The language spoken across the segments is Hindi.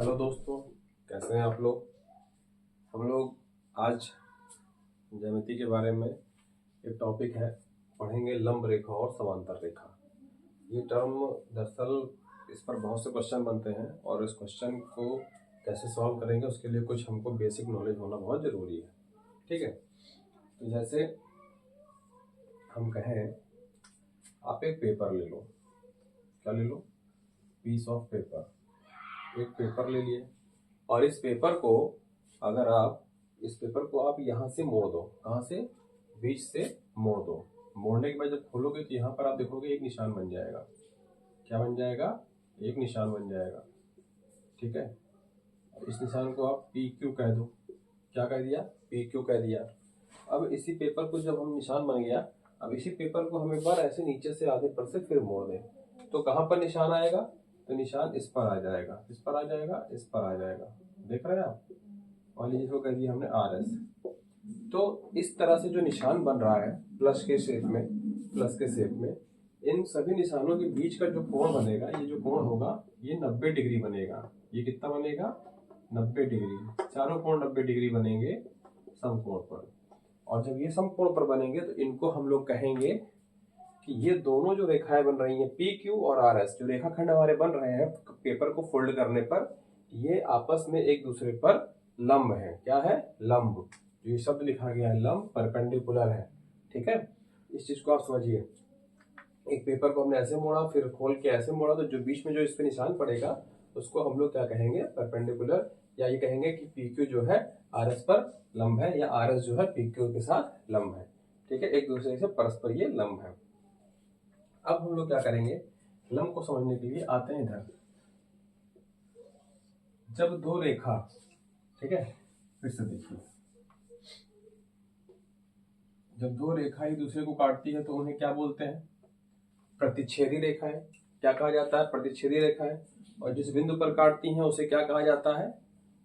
हेलो दोस्तों, कैसे हैं आप लोग। हम लोग आज ज्यामिति के बारे में एक टॉपिक है, पढ़ेंगे लंब रेखा और समांतर रेखा। ये टर्म दरअसल इस पर बहुत से क्वेश्चन बनते हैं और इस क्वेश्चन को कैसे सॉल्व करेंगे उसके लिए कुछ हमको बेसिक नॉलेज होना बहुत ज़रूरी है। ठीक है, तो जैसे हम कहें आप एक पेपर ले लो, क्या ले लो, पीस ऑफ पेपर। एक पेपर ले लिए और इस पेपर को आप यहाँ से मोड़ दो, कहाँ से, बीच से मोड़ दो। मोड़ने के बाद जब खोलोगे तो यहाँ पर आप देखोगे एक निशान बन जाएगा। क्या बन जाएगा? एक निशान बन जाएगा। ठीक है, इस निशान को आप पी क्यू कह दो। क्या कह दिया? पी क्यू कह दिया। अब इसी पेपर को जब हम निशान बन गया, अब इसी पेपर को हम एक बार ऐसे नीचे से आधे पर से फिर मोड़ दें तो कहाँ पर निशान आएगा? तो निशान इस पर आ जाएगा, इस पर आ जाएगा, इस पर आ जाएगा। देख रहे हैं आप? मान लीजिए इसको कह दिया हमने आर एस। तो इस तरह से जो निशान बन रहा है प्लस के शेप में, इन सभी निशानों के बीच का जो कोण बनेगा, ये जो कोण होगा ये 90 डिग्री बनेगा। ये कितना बनेगा? 90 डिग्री। चारों कोण 90 डिग्री बनेंगे समकोण पर। और जब ये समकोण पर बनेंगे तो इनको हम लोग कहेंगे कि ये दोनों जो रेखाएं बन रही हैं पी क्यू और आर एस, जो रेखाखंड हमारे बन रहे हैं पेपर को फोल्ड करने पर, ये आपस में एक दूसरे पर लंब है। क्या है? लंब। ये शब्द लिखा गया है लंब, परपेंडिकुलर है। ठीक है, इस चीज को आप समझिए। एक पेपर को हमने ऐसे मोड़ा, फिर खोल के ऐसे मोड़ा, तो जो बीच में जो इस पे निशान पड़ेगा उसको हम लोग क्या कहेंगे? परपेंडिकुलर। या ये कहेंगे कि पी क्यू जो है आर एस पर लंब है, या आर एस जो है पी क्यू के साथ लंब है। ठीक है, एक दूसरे से परस्पर ये लंब है। अब हम लोग क्या करेंगे, लंब को समझने के लिए आते हैं इधर। जब दो रेखा, ठीक है, फिर से देखिए, जब दो रेखा एक दूसरे को काटती है तो उन्हें क्या बोलते हैं? प्रतिच्छेदी रेखाएं। क्या कहा जाता है? प्रतिच्छेदी रेखाएं। और जिस बिंदु पर काटती हैं उसे क्या कहा जाता है?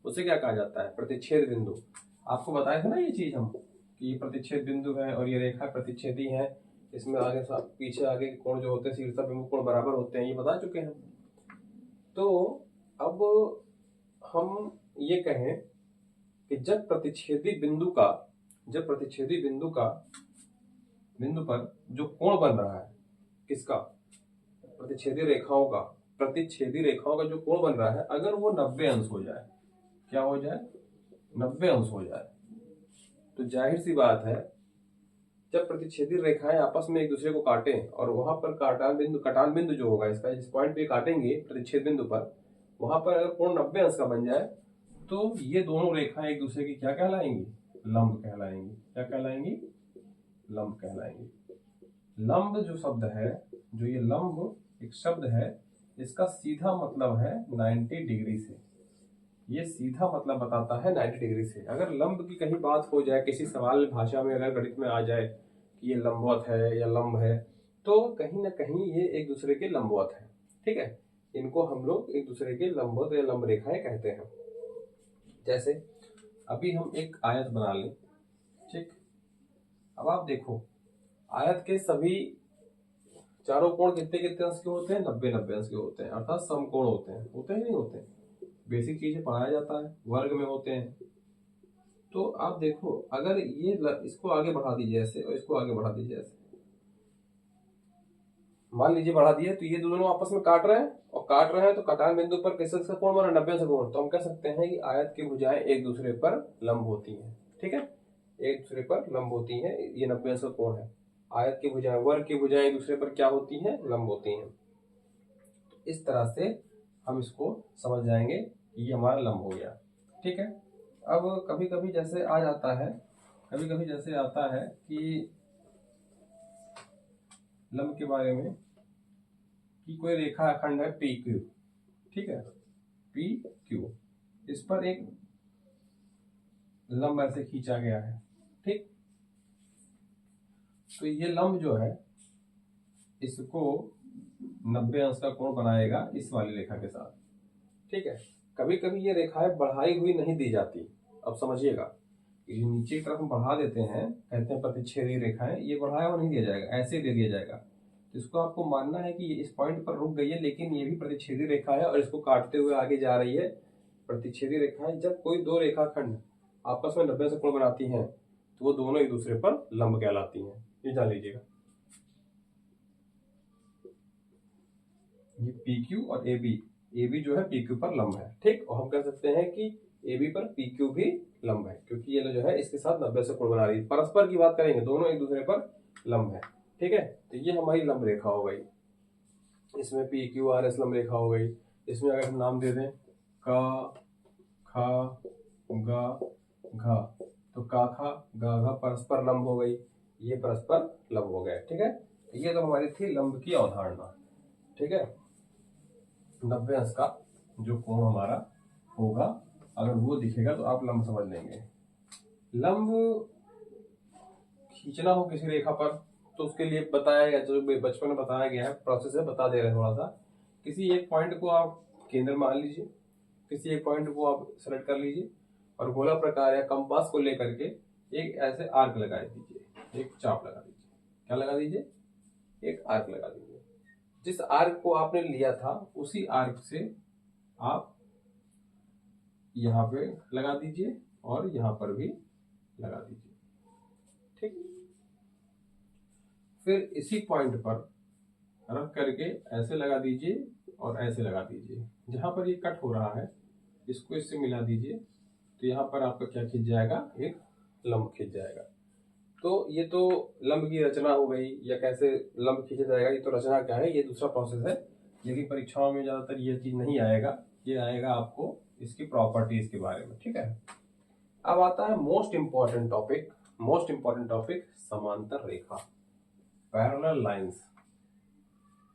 उसे क्या कहा जाता है? प्रतिच्छेद बिंदु। आपको बताया था ना ये चीज हम, कि ये प्रतिच्छेद बिंदु है और ये रेखा प्रतिच्छेदी है। इसमें आगे पीछे आगे के कोण जो होते हैं शीर्षक बिंदु कोण बराबर होते हैं, ये बता चुके हैं। तो अब हम ये कहें कि जब प्रतिच्छेदी बिंदु पर जो कोण बन रहा है, किसका? प्रतिच्छेदी रेखाओं का जो कोण बन रहा है, अगर वो 90 अंश हो जाए, क्या हो जाए? 90 अंश हो जाए, तो जाहिर सी बात है जब प्रतिच्छेदी रेखाएं आपस में एक दूसरे को काटें और वहां पर कटान बिंदु जो होगा इसका, जिस पॉइंट पे काटेंगे प्रतिच्छेद बिंदु पर, वहां पर अगर कोण 90 अंश का बन जाए तो ये दोनों रेखाएं एक दूसरे की क्या कहलाएंगी? लंब कहलाएंगी। क्या कहलाएंगी? लंब कहलाएंगी। लंब जो शब्द है, जो ये लंब एक शब्द है, इसका सीधा मतलब है 90 डिग्री से। ये सीधा मतलब बताता है 90 डिग्री से। अगर लंब की कहीं बात हो जाए किसी सवाल भाषा में, अगर गणित में आ जाए कि ये लंबवत है या लंब है, तो कहीं ना कहीं ये एक दूसरे के लंबवत है। ठीक है, इनको हम लोग एक दूसरे के लंबवत या लंब रेखाएं कहते हैं। जैसे अभी हम एक आयत बना लें, ठीक। अब आप देखो, आयत के सभी चारों कोण कितने कितने अंश के होते हैं? 90 अंश के होते हैं, अर्थात समकोण होते हैं। होते हैं नहीं होते? बेसिक चीजें पढ़ाया जाता है, वर्ग में होते हैं। तो आप देखो, अगर ये इसको आगे बढ़ा दीजिए ऐसे और इसको आगे बढ़ा दीजिए ऐसे, मान लीजिए बढ़ा दिए, तो ये दोनों आपस में काट रहे हैं तो कटान बिंदु पर किसका कोण बना? 90 अंश कोण। तो हम कह सकते हैं कि आयत की भुजाएं एक दूसरे पर लंब होती हैं। ठीक है, एक दूसरे पर लंब होती हैं, ये 90 अंश का कोण है। आयत की भुजाएं, वर्ग की भुजाएं एक दूसरे पर क्या होती हैं? लंब होती हैं। इस तरह से हम इसको समझ जाएंगे कि ये हमारा लंब हो गया। ठीक है, अब कभी कभी जैसे आता है कि लंब के बारे में, कि कोई रेखा खंड है पी क्यू, ठीक है, पी क्यू, इस पर एक लंब ऐसे खींचा गया है। ठीक, तो ये लंब जो है इसको 90 अंश का कोण बनाएगा इस वाली रेखा के साथ। ठीक है, कभी कभी ये रेखाएं बढ़ाई हुई नहीं दी जाती। अब समझिएगा, ये नीचे की तरफ हम बढ़ा देते हैं, कहते हैं प्रतिच्छेदी रेखाएं, ये बढ़ाया हुआ नहीं दिया जाएगा, ऐसे दे दिया जाएगा। तो इसको आपको मानना है कि ये इस पॉइंट पर रुक गई है, लेकिन ये भी प्रतिच्छेदी रेखा है और इसको काटते हुए आगे जा रही है। प्रतिच्छेदी रेखाएं, जब कोई दो रेखाखंड आपस में 90 से कोण बनाती हैं तो वो दोनों एक दूसरे पर लंब कहलाती हैं। ये जान लीजिएगा। ये PQ और AB जो है PQ पर लंब है, ठीक। और हम कह सकते हैं कि AB पर PQ भी लंब है, क्योंकि ये जो है इसके साथ 90 से कोण बना रही है। परस्पर की बात करेंगे, दोनों एक दूसरे पर लंब है, ठीक है। तो ये हमारी लंब रेखा हो गई। इसमें PQRS लंब रेखा हो गई। इसमें अगर हम नाम दे दें क ख ग घ, तो का खा गा घा परस्पर लंब हो गई, ये परस्पर लंब हो गए, ठीक है। ये तो हमारी थी लंब की अवधारणा, ठीक है। 90 अंश का जो कोण हमारा होगा, अगर वो दिखेगा तो आप लंब समझ लेंगे। लंब खींचना हो किसी रेखा पर तो उसके लिए बताया गया, जो बचपन में बताया गया है प्रोसेस है, बता दे रहे हैं थोड़ा सा। किसी एक पॉइंट को आप केंद्र मान लीजिए, किसी एक पॉइंट को आप सेलेक्ट कर लीजिए और गोला प्रकार या कंपास को लेकर के एक ऐसे आर्क लगा दीजिए, एक चाप लगा दीजिए। क्या लगा दीजिए? एक आर्क लगा दीजिए। जिस आर्क को आपने लिया था उसी आर्क से आप यहाँ पे लगा दीजिए और यहाँ पर भी लगा दीजिए, ठीक। फिर इसी पॉइंट पर रख करके ऐसे लगा दीजिए और ऐसे लगा दीजिए। जहां पर ये कट हो रहा है इसको इससे मिला दीजिए, तो यहाँ पर आपका क्या खींच जाएगा? एक लंब खींच जाएगा। तो ये तो लंब की रचना हो गई, या कैसे लंब खींचा जाएगा, ये तो रचना क्या है, ये दूसरा प्रोसेस है। लेकिन परीक्षाओं में ज्यादातर ये चीज नहीं आएगा, ये आएगा आपको इसकी प्रॉपर्टीज के बारे में, ठीक है। अब आता है मोस्ट इंपॉर्टेंट टॉपिक, समांतर रेखा, पैरेलल लाइंस,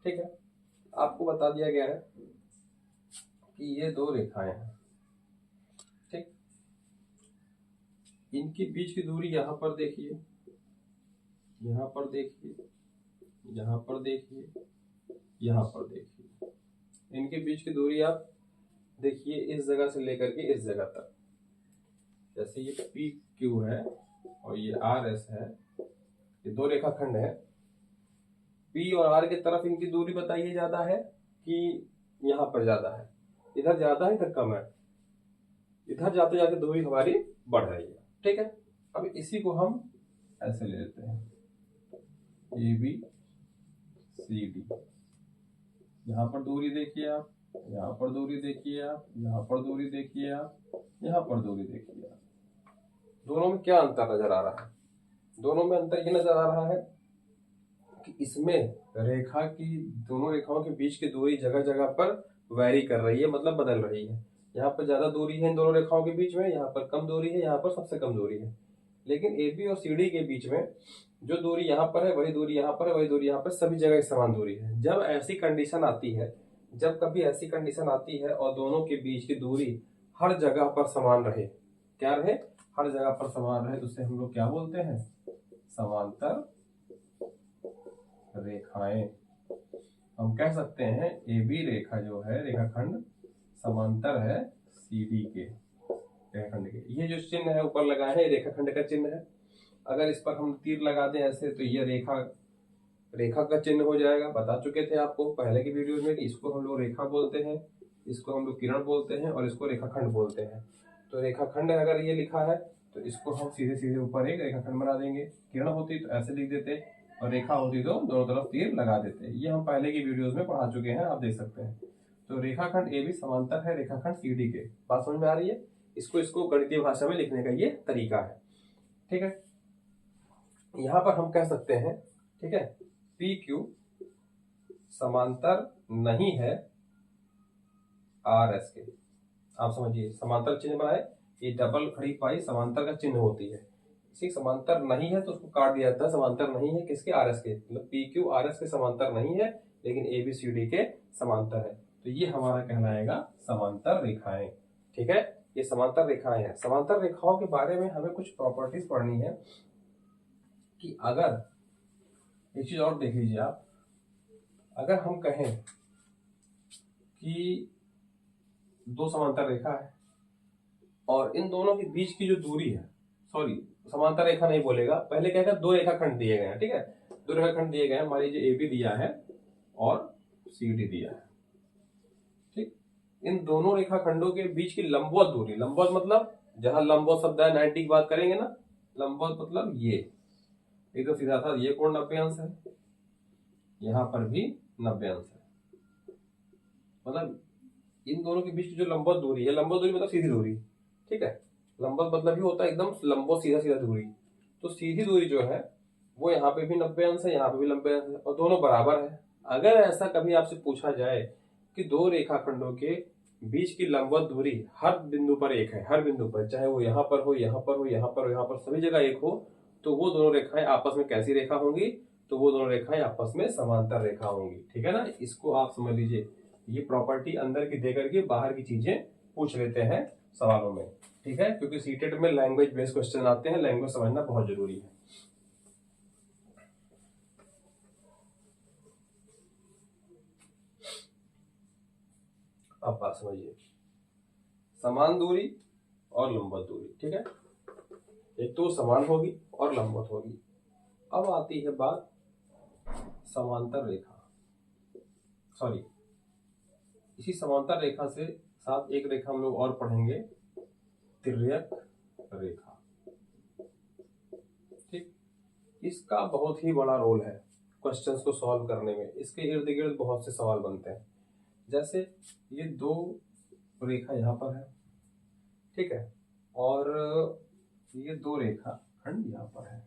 ठीक है। आपको बता दिया गया है कि ये दो रेखाएं हैं, ठीक। इनके बीच की दूरी यहाँ पर देखिए, यहाँ पर देखिए, यहाँ पर देखिए, यहाँ पर देखिए। इनके बीच की दूरी आप देखिए इस जगह से लेकर के इस जगह तक। जैसे ये PQ है और ये RS है, ये दो रेखाखंड है। P और R की तरफ इनकी दूरी बताइए, ज्यादा है कि यहाँ पर ज्यादा है? इधर ज्यादा है, इधर कम है। इधर जाते जाते दूरी हमारी बढ़ रही है, ठीक है। अब इसी को हम ऐसे ले लेते हैं ABCD। यहाँ पर दूरी देखिए आप, यहाँ पर दूरी देखिए आप, यहाँ पर दूरी देखिए आप, यहाँ पर दूरी देखिए आप। दोनों में क्या अंतर नजर आ रहा है? दोनों में अंतर ये नजर आ रहा है कि इसमें रेखा की, दोनों रेखाओं के बीच की दूरी जगह जगह पर वैरी कर रही है, मतलब बदल रही है। यहाँ पर ज्यादा दूरी है इन दोनों रेखाओं के बीच में, यहाँ पर कम दूरी है, यहाँ पर सबसे कम दूरी है। लेकिन AB और CD के बीच में जो दूरी यहाँ पर है वही दूरी यहाँ पर है, वही दूरी यहाँ पर, सभी जगह एक समान दूरी है। जब ऐसी कंडीशन आती है, जब कभी ऐसी कंडीशन आती है और दोनों के बीच की दूरी हर जगह पर समान रहे, क्या रहे? हर जगह पर समान रहे, तो उसे हम लोग क्या बोलते हैं? समांतर रेखाएं। हम कह सकते हैं AB रेखा जो है, रेखाखंड समांतर है CD के रेखाखंड के। ये जो चिन्ह है ऊपर लगाए हैं, रेखाखंड का चिन्ह है। अगर इस पर हम तीर लगा दें ऐसे, तो ये रेखा का चिन्ह हो जाएगा। बता चुके थे आपको पहले की वीडियो में कि इसको हम लोग रेखा बोलते हैं, इसको हम लोग किरण बोलते हैं और इसको रेखाखंड बोलते हैं। तो रेखाखंड अगर ये लिखा है तो इसको हम सीधे सीधे ऊपर एक रेखाखंड बना देंगे। किरण होती तो ऐसे लिख देते और रेखा होती तो दोनों तरफ तीर लगा देते। ये हम पहले की वीडियोस में पढ़ा चुके हैं, आप देख सकते हैं। तो रेखाखंड AB समांतर है रेखाखंड CD के। बात समझ में आ रही है? इसको गणितीय भाषा में लिखने का ये तरीका है, ठीक है। यहां पर हम कह सकते हैं, ठीक है, PQ समांतर नहीं है RS के। आप समझिए, समांतर चिन्ह बनाए, ये डबल खड़ी पाई समांतर का चिन्ह होती है। इसी समांतर नहीं है तो उसको काट दिया जाता है। समांतर नहीं है किसके? RS के। मतलब PQ RS के समांतर नहीं है, लेकिन ABCD के समांतर है। तो ये हमारा कहलाएगा समांतर रेखाएं, ठीक है। ये समांतर रेखाएं हैं। समांतर रेखाओं के बारे में हमें कुछ प्रॉपर्टीज पढ़नी है कि अगर एक चीज और देख लीजिए आप, अगर हम कहें कि दो समांतर रेखा है और इन दोनों के बीच की जो दूरी है, सॉरी समांतर रेखा नहीं बोलेगा, पहले क्या है, दो रेखाखंड दिए गए हैं, ठीक है। दो रेखाखंड दिए गए हैं, मान लीजिए AB दिया है और CD दिया है, ठीक। इन दोनों रेखाखंडों के बीच की लंबवत दूरी, लंबवत मतलब जहां लंबवत शब्द है 90 की बात करेंगे ना, लंबवत मतलब ये एकदम सीधा था, ये कोण 90 अंश है, यहां पर भी 90 अंश है। मतलब इन दोनों के बीच की जो लंबवत दूरी है, लंबवत दूरी मतलब सीधी दूरी, ठीक है, लंबवत मतलब ही होता है एकदम लंबवत सीधा सीधा दूरी। तो सीधी दूरी जो है वो यहाँ पे भी 90 अंश है, यहाँ पे भी 90 अंश है, और दोनों बराबर है। अगर ऐसा कभी आपसे पूछा जाए कि दो रेखाखंडों के बीच की लंबवत दूरी हर बिंदु पर एक है, हर बिंदु पर, चाहे वो यहाँ पर हो, यहाँ पर हो, यहाँ पर हो, यहाँ पर, सभी जगह एक हो, तो वो दोनों रेखाएं आपस में कैसी रेखा होंगी? तो वो दोनों रेखाएं आपस में समांतर रेखा होंगी, ठीक है ना। इसको आप समझ लीजिए, ये प्रॉपर्टी अंदर की देकर के बाहर की चीजें पूछ लेते हैं सवालों में, ठीक है, क्योंकि सीटेट में लैंग्वेज बेस्ड क्वेश्चन आते हैं, लैंग्वेज समझना बहुत जरूरी है। अब बात समझिए, समान दूरी और लंबवत दूरी, ठीक है, एक तो समान होगी और लंबवत होगी। अब आती है बात समांतर रेखा, सॉरी, इसी समांतर रेखा से साथ एक रेखा हम लोग और पढ़ेंगे, तिर्यक रेखा, ठीक। इसका बहुत ही बड़ा रोल है क्वेश्चंस को सॉल्व करने में, इसके इर्द गिर्द बहुत से सवाल बनते हैं। जैसे ये दो रेखा यहाँ पर है, ठीक है, और ये दो रेखा खंड यहाँ पर है,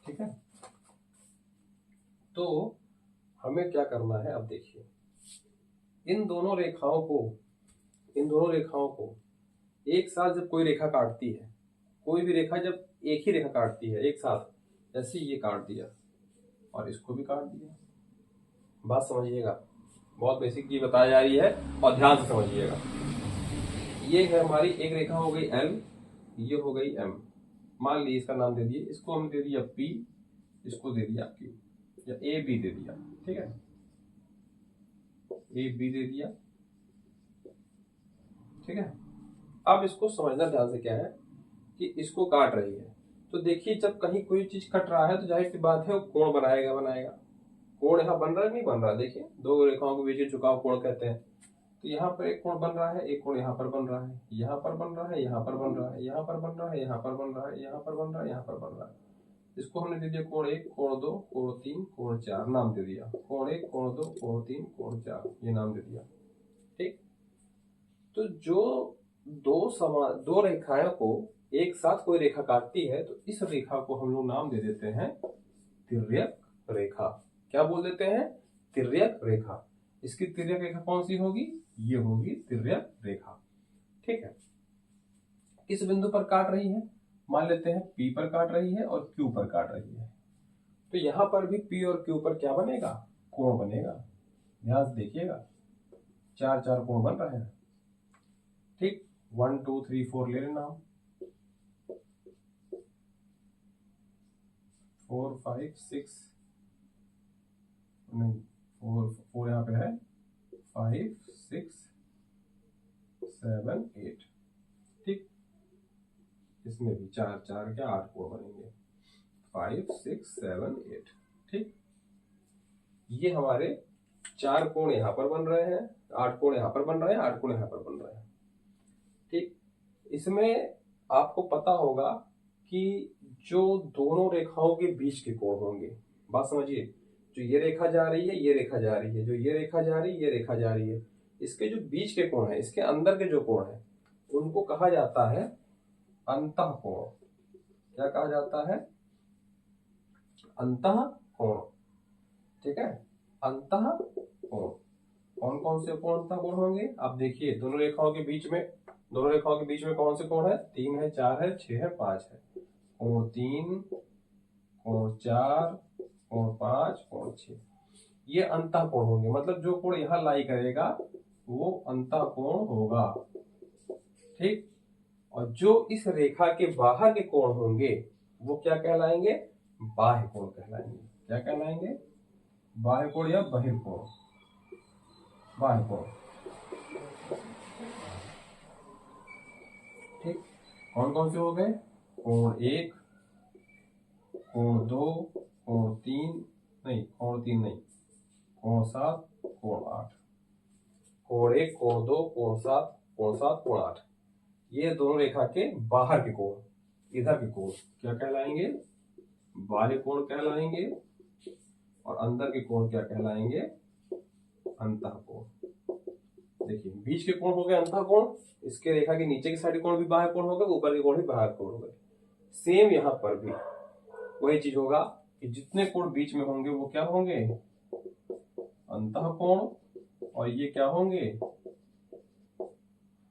ठीक है। तो हमें क्या करना है, अब देखिए, इन दोनों रेखाओं को एक साथ जब कोई रेखा काटती है, कोई भी रेखा जब एक ही रेखा काटती है एक साथ, जैसे ये काट दिया और इसको भी काट दिया, बात समझिएगा, बहुत बेसिक चीज बताई जा रही है और ध्यान से समझिएगा। ये है हमारी एक रेखा हो गई L, ये हो गई M, मान लीजिए इसका नाम दे दिए, इसको हमने दे दिया P, इसको दे दिया Q, या A B दे दिया, ठीक है, A B दे दिया, ठीक है। अब इसको समझना ध्यान से क्या है कि इसको काट रही है, तो देखिए जब कहीं कोई चीज कट रहा है तो जाहिर सी बात है वो कोण बनाएगा। कोण यहाँ बन रहा है नहीं बन रहा, देखिए दो रेखाओं के बीच झुकाव कोण कहते हैं। तो यहाँ पर एक कोण बन रहा है, एक कोण यहाँ पर बन रहा है, यहाँ पर बन रहा है, यहाँ पर बन रहा है, यहाँ पर बन रहा है, यहाँ पर बन रहा है, यहाँ पर बन रहा है, यहाँ पर बन रहा है। इसको हमने दे दिया कोण 1, कोण 2, कोण 3, कोण 4 नाम दे दिया, कोण 1, कोण 2, कोण 3, कोण 4 ये नाम दे दिया, ठीक। तो जो दो रेखाओं को एक साथ कोई रेखा काटती है तो इस रेखा को हम लोग नाम दे देते हैं तिर्यक रेखा। क्या बोल देते हैं? तिर्यक रेखा। इसकी तिर्यक रेखा कौन सी होगी? ये होगी तिर्यक रेखा, ठीक है। किस बिंदु पर काट रही है? मान लेते हैं P पर काट रही है और Q पर काट रही है, तो यहां पर भी P और Q पर क्या बनेगा? कोण बनेगा। ध्यान से देखिएगा, चार चार कोण बन रहे हैं, ठीक। 1 2 3 4 ले लेना, 4 5 6 नहीं, 4 यहाँ पे है, 5 6 7 8, ठीक। इसमें भी चार चार के 8 कोण बनेंगे, 5 6 7 8, ठीक। ये हमारे 4 कोण यहाँ पर बन रहे हैं, 8 कोण यहाँ पर बन रहे हैं, 8 कोण यहाँ पर बन रहे हैं, ठीक। इसमें आपको पता होगा कि जो दोनों रेखाओं के बीच के कोण होंगे, बात समझिए, जो ये रेखा जा रही है, ये रेखा जा रही है, जो ये रेखा जा रही है, ये रेखा जा रही है, इसके जो बीच के कोण है, इसके अंदर के जो कोण है, उनको कहा जाता है अंतःकोण। क्या कहा जाता है? अंतःकोण, ठीक है, अंतःकोण। कौन कौन से कोण अंतःकोण होंगे? आप देखिए, दोनों रेखाओं के बीच में कौन से कोण है? 3 है, 4 है, 6 है, 5 है। कोण 3, कोण 4, कोण 5, कोण 6, ये अंतःकोण होंगे। मतलब जो कोण यहाँ लाई करेगा वो अंतःकोण होगा, ठीक। और जो इस रेखा के बाहर के कोण होंगे वो क्या कहलाएंगे? बाह्य कोण कहलाएंगे। क्या कहलाएंगे? बाह्य कोण या बहिर्कोण, बाह्य कोण, ठीक। कौन कौन से हो गए? कोण 1, कोण 2, कोण 3 नहीं, कोण 3 नहीं, कोण 7, कोण 8, कोण 1, कोण 2, कोण 7, कोण 7, कोण 8, ये दोनों रेखा के बाहर के कोण, इधर के कोण क्या कहलाएंगे? बाह्य कोण कहलाएंगे। और अंदर के कोण क्या कहलाएंगे? अंतःकोण। देखिए बीच के कोण हो गए अंतःकोण, इसके रेखा के नीचे की साइड कोण भी बाह्य कोण हो गए, ऊपर के कोण भी बाह्य कोण हो गए। सेम यहां पर भी वही चीज होगा कि जितने कोण बीच में होंगे वो क्या होंगे? अंतःकोण, और ये क्या होंगे?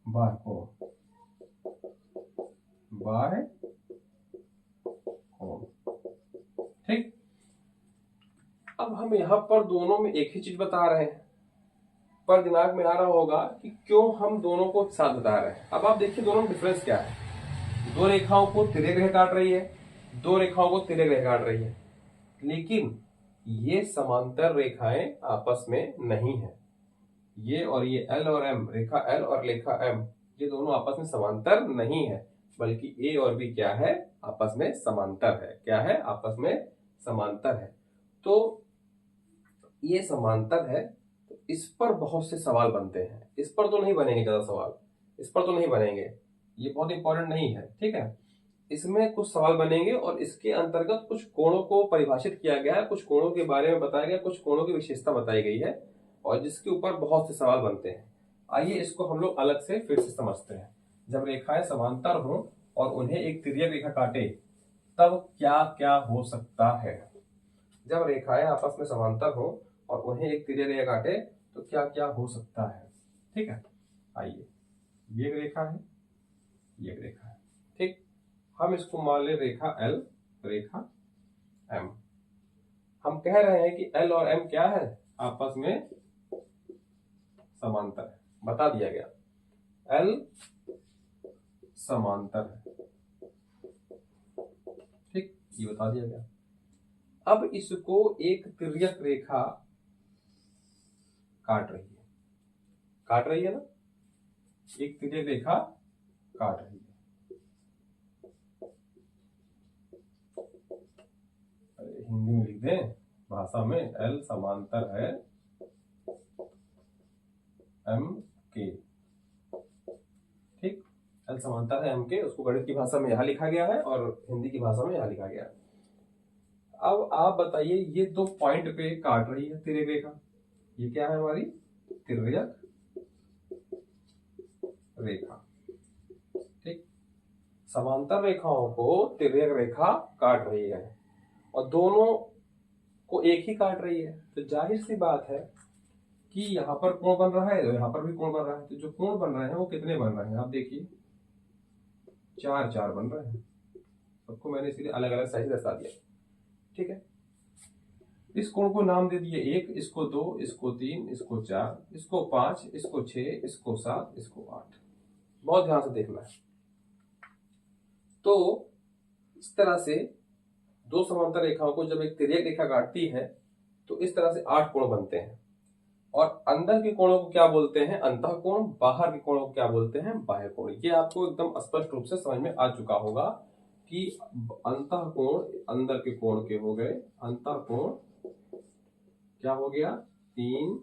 बाह्य कोण, बाह्य कोण। ठीक, अब हम यहां पर दोनों में एक ही चीज बता रहे हैं, पर दिमाग में आ रहा होगा कि क्यों हम दोनों को साथ बता रहे हैं। अब आप देखिए दोनों में डिफरेंस क्या है। दो रेखाओं को तिर्यक रेखा काट रही है, दो रेखाओं को तिर्यक रेखा काट रही है, लेकिन ये समांतर रेखाएं आपस में नहीं है। ये और ये L और M, रेखा L और रेखा M, ये दोनों आपस में समांतर नहीं है, बल्कि A और B क्या है? आपस में समांतर है। क्या है? आपस में समांतर है। तो ये समांतर है, तो इस पर बहुत से सवाल बनते हैं। इस पर तो नहीं बनेंगे ज्यादा सवाल, इस पर तो नहीं बनेंगे, ये बहुत इंपॉर्टेंट नहीं है। ठीक है, इसमें कुछ सवाल बनेंगे और इसके अंतर्गत कुछ कोणों को परिभाषित किया गया है, कुछ कोणों के बारे में बताया गया, कुछ कोणों की विशेषता बताई गई है, और जिसके ऊपर बहुत से सवाल बनते हैं। आइए इसको हम लोग अलग से फिर से समझते हैं। जब रेखाएं समांतर हों और उन्हें एक तिर्यक रेखा काटे, तब क्या क्या हो सकता है? जब रेखाएं आपस में समांतर हों और उन्हें एक तिर्यक रेखा काटे तो क्या क्या हो सकता है? ठीक है, आइए, ये एक रेखा है, ये एक रेखा है। ठीक, हम इसको मान ले रेखा L, रेखा M। हम कह रहे हैं कि L और M क्या है? आपस में समांतर है, बता दिया गया, L समांतर है। ठीक, ये बता दिया गया। अब इसको एक तिर्यक रेखा काट रही है, काट रही है ना, एक तिर्यक रेखा काट रही है। हिंदी में लिख दें भाषा में, L समांतर है M के। ठीक, L समांतर है M के, उसको गणित की भाषा में यहां लिखा गया है और हिंदी की भाषा में यहां लिखा गया है। अब आप बताइए, ये दो पॉइंट पे काट रही है तिर्यक रेखा, ये क्या है? हमारी तिर्यक रेखा। ठीक, समांतर रेखाओं को तिर्यक रेखा काट रही है और दोनों को एक ही काट रही है, तो जाहिर सी बात है कि यहाँ पर कोण बन रहा है, यहाँ पर भी कोण बन रहा है। तो जो कोण बन रहे हैं वो कितने बन रहे हैं? आप देखिए, 4 4 बन रहे हैं। सबको मैंने इसलिए अलग अलग साइज दर्शा दिया। ठीक है, इस कोण को नाम दे दिए 1, इसको 2, इसको 3, इसको 4, इसको 5, इसको 6, इसको 7, इसको 8। बहुत ध्यान से देखना है। तो इस तरह से दो समांतर रेखाओं को जब एक तिर्यक रेखा काटती है तो इस तरह से 8 कोण बनते हैं। और अंदर के कोणों को क्या बोलते हैं? अंतःकोण। बाहर के कोणों को क्या बोलते हैं? बाह्य कोण। ये आपको एकदम स्पष्ट रूप से समझ में आ चुका होगा कि अंतःकोण अंदर के कोण के हो गए, अंतःकोण क्या हो गया? 3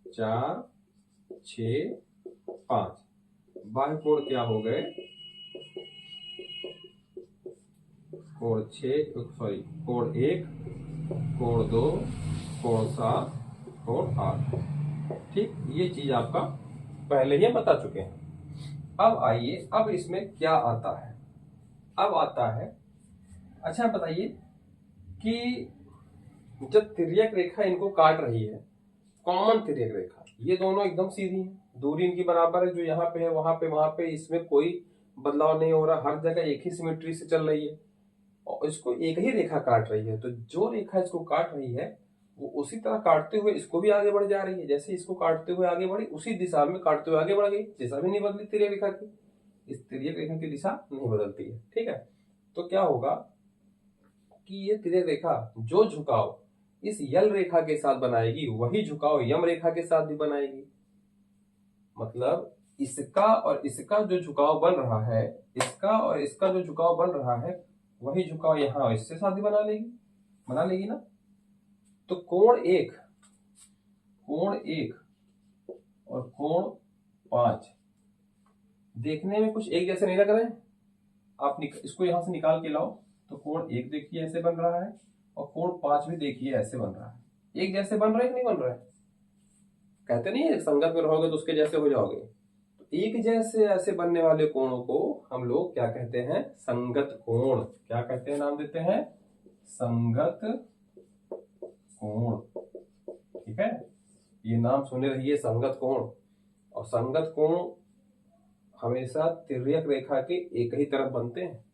4 6 5। बाह्य कोण क्या हो गए? कोण 1, कोण 2, कोण 7, कोण 8। ठीक, ये चीज आपका पहले ही बता चुके हैं। अब आइए, अब इसमें क्या आता है? अब आता है, अच्छा बताइए कि जब तिर्यक रेखा इनको काट रही है, कॉमन तिर्यक रेखा, ये दोनों एकदम सीधी है, दूरी इनकी बराबर है, जो यहाँ पे है वहां पे वहां पे, इसमें कोई बदलाव नहीं हो रहा, हर जगह एक ही सिमेट्री से चल रही है और इसको एक ही रेखा काट रही है। तो जो रेखा इसको काट रही है वो उसी तरह काटते हुए इसको भी आगे बढ़ जा रही है। जैसे इसको काटते हुए आगे बढ़ी, उसी दिशा में काटते हुए आगे बढ़ गई। दिशा भी नहीं बदली तिर्यक रेखा की, इस तिर्यक रेखा की दिशा नहीं बदलती है। ठीक है, तो क्या होगा कि ये तिर्यक रेखा जो झुकाव इस यल रेखा के साथ बनाएगी, वही झुकाव यम रेखा के साथ भी बनाएगी। मतलब इसका और इसका जो झुकाव बन रहा है, इसका और इसका जो झुकाव बन रहा है, वही झुकाव यहां इससे साथ भी बना लेगी ना। तो कोण 1 और कोण 5 देखने में कुछ एक जैसे नहीं लग रहे हैं। आप इसको यहां से निकाल के लाओ तो कोण 1 देखिए ऐसे बन रहा है और कोण 5 भी देखिए ऐसे बन रहा है। एक जैसे बन रहा है कि नहीं बन रहा है? कहते नहीं है संगत में रहोगे तो उसके जैसे हो जाओगे। तो एक जैसे ऐसे बनने वाले कोणों को हम लोग क्या कहते हैं? संगत कोण। क्या कहते हैं? नाम देते हैं संगत कोण। ठीक है, ये नाम सुने रहिए, संगत कोण। और संगत कोण हमेशा तिर्यक रेखा के एक ही तरफ बनते हैं,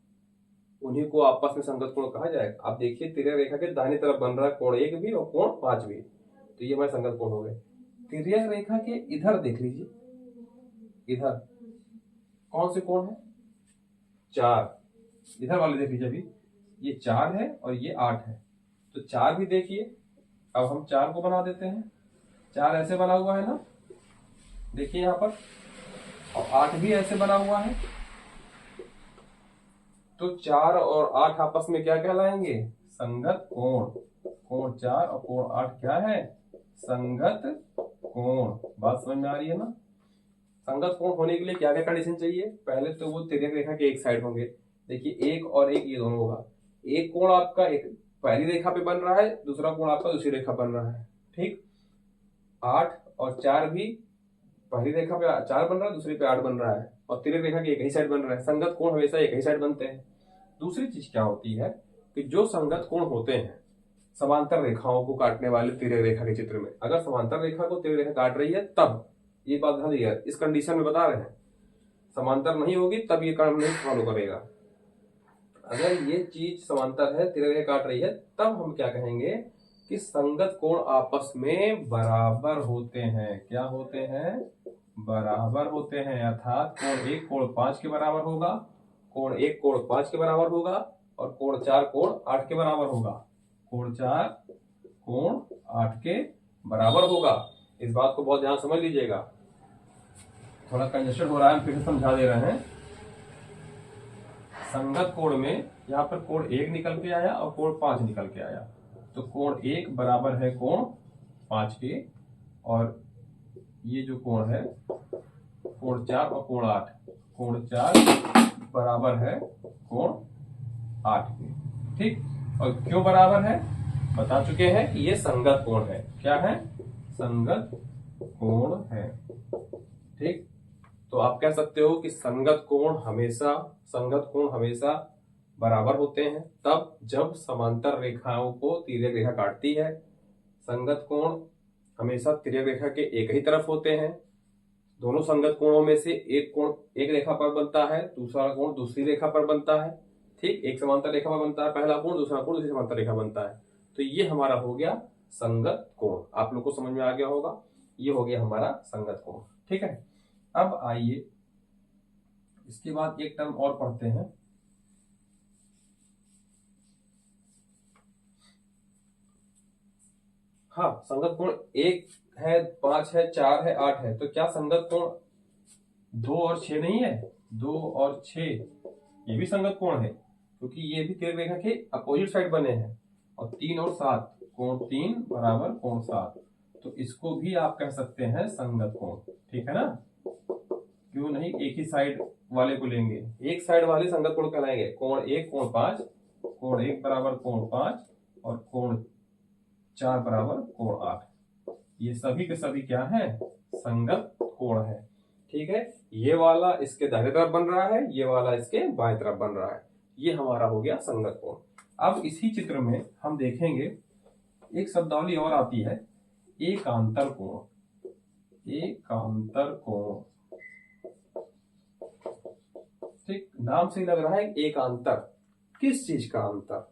उन्हीं को आपस में संगत कोण कहा जाएगा। आप देखिए तिर्यक रेखा के दाहिनी तरफ बन रहा है कोण 1 भी और कोण 5 भी, तो ये हमारे संगत कोण हो गए। तिर्यक रेखा के इधर देख लीजिए, इधर कौन से कोण है? 4। इधर वाले देख लीजिए, अभी ये 4 है और ये 8 है, तो 4 भी देखिए। अब हम 4 को बना देते हैं। 4 ऐसे बना हुआ है ना, देखिए यहां पर, और 8 भी ऐसे बना हुआ है। तो 4 और 8 आपस में क्या कहलाएंगे? संगत कोण। कोण 4 और कोण 8 क्या है? संगत कोण। बात समझ में आ रही है ना? संगत कोण होने के लिए क्या क्या कंडीशन चाहिए? पहले तो वो तिर्यक रेखा के एक साइड होंगे। देखिए 1 और 1 ये दोनों होगा। एक कोण आपका एक पहली रेखा पे बन रहा है, दूसरा कोण आपका दूसरी रेखा बन रहा है। ठीक, 8 और 4 भी पहली रेखा पे 4 बन रहा है, दूसरी पे 8 बन रहा है, और तिर्यक रेखा के एक ही साइड बन रहा है। संगत कोण हमेशा एक ही साइड बनते हैं। दूसरी चीज क्या होती है कि जो संगत कोण होते हैं समांतर रेखाओं को काटने वाले तिर्यक रेखा के चित्र में, अगर समांतर रेखा को तिर्यक रेखा काट रही है तब, ये बात ध्यान दिया, इस कंडीशन में बता रहे हैं, समांतर नहीं होगी तब ये काम नहीं फॉलो करेगा। अगर ये चीज समांतर है, तिर्यक रेखा काट रही है, तब हम क्या कहेंगे कि संगत कोण आपस में बराबर होते हैं। क्या होते हैं? बराबर होते हैं। अर्थात कोण 1 कोण 5 के बराबर होगा, कोण 1 कोण 5 के बराबर होगा, और कोण 4 कोण 8 के बराबर होगा। कोण 4 कोण 8 के बराबर होगा। इस बात को बहुत ध्यान समझ लीजिएगा। थोड़ा कंजेस्टेड हो रहा है, हम फिर से समझा दे रहे हैं। संगत कोण में यहाँ पर कोण 1 निकल के आया और कोण 5 निकल के आया, तो कोण 1 बराबर है कोण 5 के, और ये जो कोण है कोण 4 और कोण 8, कोण 4 बराबर है कोण 8 के। ठीक, और क्यों बराबर है बता चुके हैं कि ये संगत कोण है। क्या है? संगत कोण है। ठीक, तो आप कह सकते हो कि संगत कोण हमेशा बराबर होते हैं तब जब समांतर रेखाओं को तिर्यक रेखा काटती है। संगत कोण हमेशा तिर्यक रेखा के एक ही तरफ होते हैं। दोनों संगत कोणों में से एक कोण एक रेखा पर बनता है, दूसरा कोण दूसरी रेखा पर बनता है। ठीक, एक समांतर रेखा पर बनता है पहला कोण, दूसरा कोण दूसरी समांतर रेखा बनता है। तो ये हमारा हो गया संगत कोण। आप लोग को समझ में आ गया होगा, ये हो गया हमारा संगत कोण। ठीक है, अब आइए इसके बाद एक टर्म और पढ़ते हैं। हाँ, संगत कोण 1 है, 5 है, 4 है, 8 है, तो क्या संगत कोण 2 और 6 नहीं है? 2 और 6 ये भी संगत कोण है, क्योंकि ये भी तिर्यक रेखा के अपोजिट साइड बने हैं। और 3 और 7 कोण 3 बराबर कोण 7, तो इसको भी आप कह सकते हैं संगत कोण। ठीक है ना? क्यों नहीं एक ही साइड वाले को लेंगे? एक साइड वाले संगत कोण कहलाएंगे। कोण 1 कोण 5, कोण 1 बराबर कोण 5 और कोण 4 बराबर कोण 8। ये सभी के सभी क्या है? संगत कोण है। ठीक है, ये वाला इसके दाहिने तरफ बन रहा है, ये वाला इसके बाएं तरफ बन रहा है। ये हमारा हो गया संगत कोण। अब इसी चित्र में हम देखेंगे एक शब्दावली और आती है, एकांतर कोण। एकांतर कोण, ठीक, नाम से लग रहा है एकांतर। किस चीज का अंतर?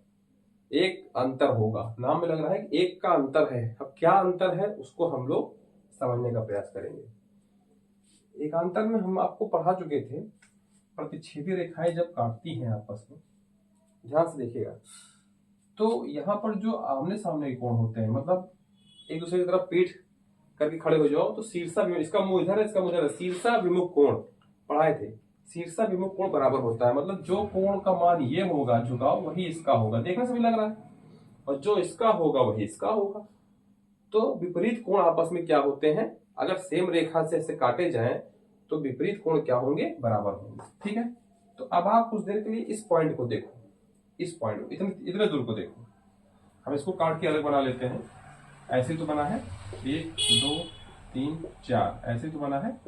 एक अंतर होगा, नाम में लग रहा है एक का अंतर है। अब क्या अंतर है उसको हम लोग समझने का प्रयास करेंगे। एकांतर में हम आपको पढ़ा चुके थे, प्रतिच्छेदी रेखाएं जब काटती हैं आपस में, ध्यान से देखिएगा, तो यहाँ पर जो आमने सामने के कोण होते हैं, मतलब एक दूसरे की तरफ पीठ करके खड़े हो जाओ तो शीर्षा विमुख, इसका मुंह इधर है, इसका मुंह इधर है, शीर्षा विमुख कोण पढ़ाए थे। शीर्षा विमुख कोण बराबर होता है, मतलब जो कोण का मान ये होगा झुकाव, वही इसका होगा। देखने से भी लग रहा है, और जो इसका होगा वही इसका होगा। तो विपरीत कोण आपस में क्या होते हैं, अगर सेम रेखा से ऐसे काटे जाएं तो विपरीत कोण क्या होंगे, बराबर होंगे। ठीक है, तो अब आप कुछ देर के लिए इस पॉइंट को देखो, इस पॉइंट को, इतने दूर को देखो। हम इसको काट के अलग बना लेते हैं। ऐसे तो बना है 1 2 3 4, ऐसे तो बना है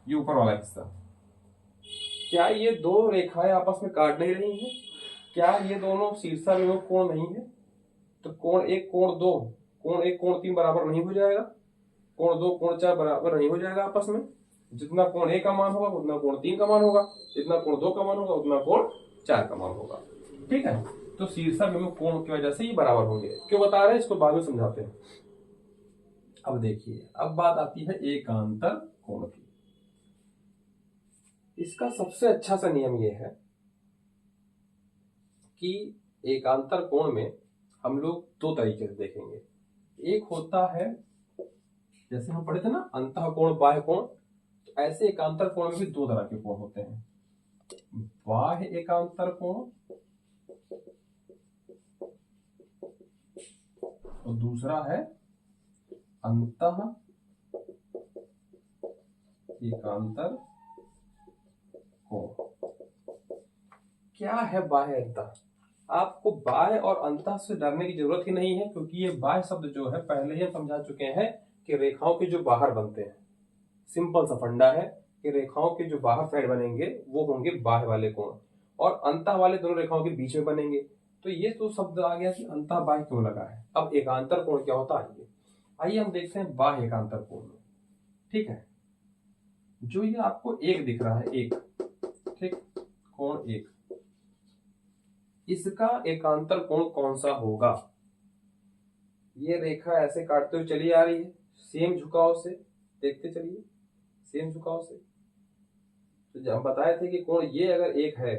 ये ऊपर वाला हिस्सा। क्या ये दो रेखाएं आपस में काट नहीं रही हैं? क्या ये दोनों शीर्षाभिमुख कोण नहीं है? तो कोण 1 कोण 2, कोण 1 कोण 3 बराबर नहीं हो जाएगा? कोण 2 कोण 4 बराबर नहीं हो जाएगा आपस में? जितना कोण 1 का मान होगा उतना कोण 3 का मान होगा, जितना कोण 2 का मान होगा उतना कोण 4 का मान होगा। ठीक है, तो शीर्षाभिमुख कोण की वजह से ये बराबर होंगे। क्यों बता रहे हैं इसको बाद में समझाते हैं। अब देखिए, अब बात आती है एकांतर कोण की। इसका सबसे अच्छा सा नियम यह है कि एकांतर कोण में हम लोग दो तरीके से देखेंगे। एक होता है, जैसे हम पढ़े थे ना, अंतः कोण बाह्य कोण, तो ऐसे एकांतर कोण में भी दो तरह के कोण होते हैं। बाह्य एकांतर कोण और दूसरा है अंतः एकांतर कोण। क्या है बाह्य अंतः? आपको बाह्य और अंतः से डरने की जरूरत ही नहीं है, क्योंकि ये बाह्य शब्द जो है पहले ही हम समझा चुके हैं कि रेखाओं के जो बाहर बनते हैं। सिंपल सा फंडा है कि रेखाओं के जो बाहर साइड बनेंगे वो होंगे बाह्य वाले कोण, और अंतः वाले दोनों रेखाओं के बीच में बनेंगे। तो ये तो शब्द आ गया कि अंतः बाह्य क्यों लगा है। अब एकांतर कोण क्या होता है, आइए हम देखते हैं बाह्य एकांतर कोण में। ठीक है, जो ये आपको एक दिख रहा है, एक, ठीक, कोण एक, इसका एकांतर कोण कौन सा होगा? ये रेखा ऐसे काटते हुए चली आ रही है, सेम झुकाव से, देखते चलिए, सेम झुकाव से। तो जब हम बताए थे कि कोण ये अगर एक है